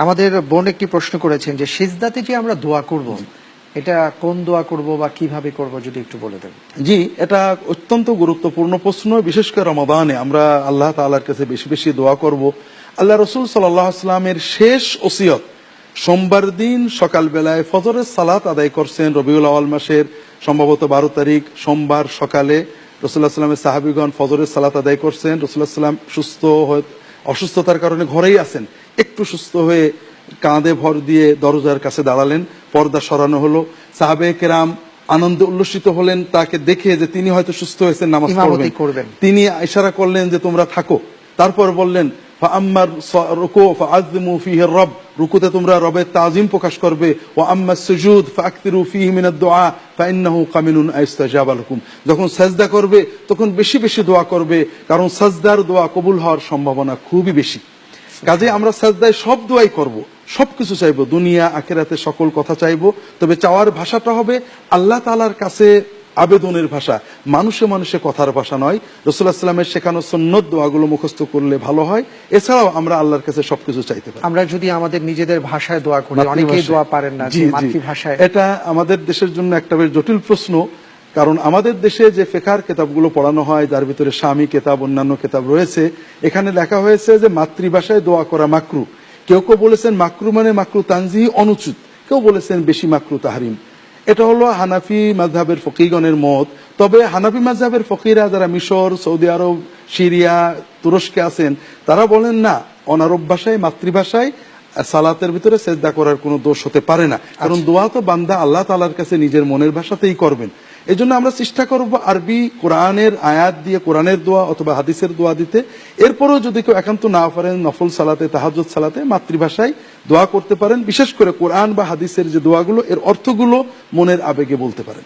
আমাদের বোন একটি প্রশ্ন করেছেন যে সিজদাতে যে আমরা দোয়া করব, এটা কোন দোয়া করব বা কিভাবে করব যদি একটু বলে দেন। জি, এটা অত্যন্ত গুরুত্বপূর্ণ প্রশ্ন। বিশেষ করে রমাদানে আমরা আল্লাহ তাআলার কাছে বেশি বেশি দোয়া করব। আল্লাহ রসুল সাল্লাল্লাহু আলাইহি ওয়াসাল্লামের শেষ ওসিয়ত সোমবার দিন সকালবেলায় ফজরের সালাত আদায় করছেন রবিউল আউয়াল মাসের সম্ভবত 12 তারিখ সোমবার সকালে রাসূলুল্লাহ সাল্লামের সাহাবীগণ ফজরের সালাত আদায় করছেন। রাসূলুল্লাহ সাল্লাম অসুস্থতার কারণে ঘরেই আছেন, একটু সুস্থ হয়ে কাঁধে ভর দিয়ে দরজার কাছে দাঁড়ালেন, পর্দা সরানো হলো, সাহাবে কেরাম আনন্দে উল্লসিত হলেন তাকে দেখে যে তিনি হয়তো সুস্থ হয়েছেন, নামাজ পড়বেন। তিনি ইশারা করলেন যে তোমরা থাকো। তারপর বললেন ফাআম্মার রুকু ফাআযিমু ফীহি রব, রুকুতে তোমরা রবের তাজিম প্রকাশ করবে, ওয়া আম্মাস সুজুদ ফাআকতিরু ফীহি মিনাদ দুআ ফাইন্নাহু কামিনুন আইস্তাজাবা লাকুম। যখন সাজদা করবে তখন বেশি বেশি দোয়া করবে, কারণ সাজদার দোয়া কবুল হওয়ার সম্ভাবনা খুবই বেশি। কাজে আমরা সাজদায় সব দোয়াই করব, সবকিছু চাইবো, দুনিয়া আখিরাতে সকল কথা চাইবো, তবে চাওয়ার ভাষাটা হবে আল্লাহ তাআলার কাছে আবেদনের ভাষা, মানুষে মানুষে কথার ভাষা নয়। রাসূলুল্লাহ সাল্লামের শেখানো সুন্নত দোয়াগুলো মুখস্থ করলে ভালো হয়। এছাড়াও আমরা আল্লাহর কাছে সবকিছু চাইতে পারি। আমরা যদি আমাদের নিজেদের ভাষায় দোয়া করি, অনেকেই দোয়া পারেন না মাতৃভাষায়। এটা আমাদের দেশের জন্য একটা বেশ জটিল প্রশ্ন, কারণ আমাদের দেশে যে ফিকহের কিতাবগুলো পড়ানো হয় যার ভিতরে শামী কিতাব অন্যান্য কিতাব রয়েছে, এখানে লেখা হয়েছে যে মাতৃভাষায় দোয়া করা মাকরু। কেউ কেউ বলেছেন মাকরু মানে মাকরু তানজিহি, অনুচিত, কেউ বলেছেন বেশি মাকরু তাহরিম। এটা হলো হানাফি মাযহাবের ফকিহগণের মত। তবে হানাফি মাযহাবের ফকিরা যারা মিশর, সৌদি আরব, সিরিয়া, তুরস্কে আছেন, তারা বলেন না, অনারব ভাষায় মাতৃভাষায় সালাতের ভিতরে সেজদা করার কোনো দোষ হতে পারে না, কারণ দোয়া তো বান্দা আল্লাহ তাআলার কাছে নিজের মনের ভাষাতেই করবেন। এই জন্য আমরা চেষ্টা করব আরবি কোরআনের আয়াত দিয়ে কোরআনের দোয়া অথবা হাদিসের দোয়া দিতে। এরপরও যদি কেউ একান্ত না পারেন, নফল সালাতে, তাহাজ্জুদ সালাতে মাতৃভাষায় দোয়া করতে পারেন। বিশেষ করে কোরআন বা হাদিসের যে দোয়াগুলো, এর অর্থগুলো মনের আবেগে বলতে পারেন।